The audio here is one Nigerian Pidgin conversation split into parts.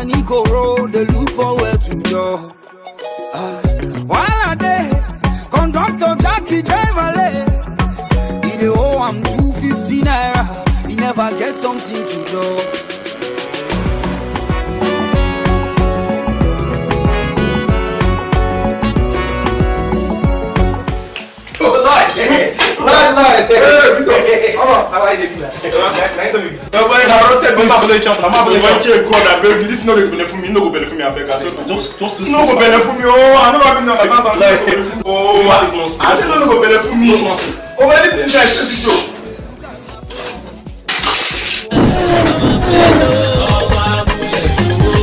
Nico road, they look forward to go. While I day, conductor Jackie driver lay. He dey owe am 250 naira. He never get something to do. Lie. Come on, how are you doing? This no go benefit me. No go benefit me. I beg. Just no go benefit me. Oh, I never been on that. Oh, I don't know go benefit me. Oh, anything that is true.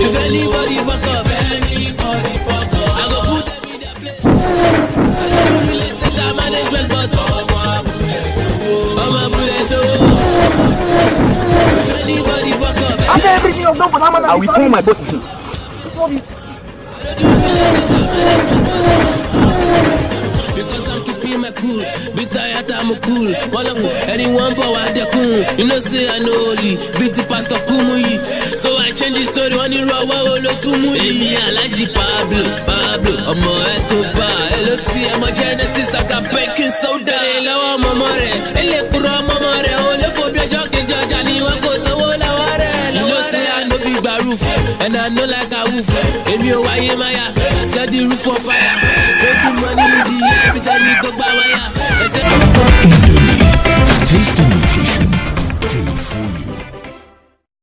If anybody fuck up, I go put them in their place. I don't really state that management, but I'm a bullet, so if anybody fuck up, I said everything of them, but I will pull my boat. because I'm keeping my cool. Bit tired, I'm cool. Anyone but what they cool. You know, say I know only. Beat the pastor Kumuyi. So I change the story on the raw wall. Amy Alaji Pablo. I'm a Escobar. LOT, I'm a Genesis. I got baking soda. Hello, Mamore. Electro Mamore. Ole phobia jockey judge. And you go so all I you know, say I know big roof. And I know like a roof. Amy Owaye Maya. Set the roof on fire.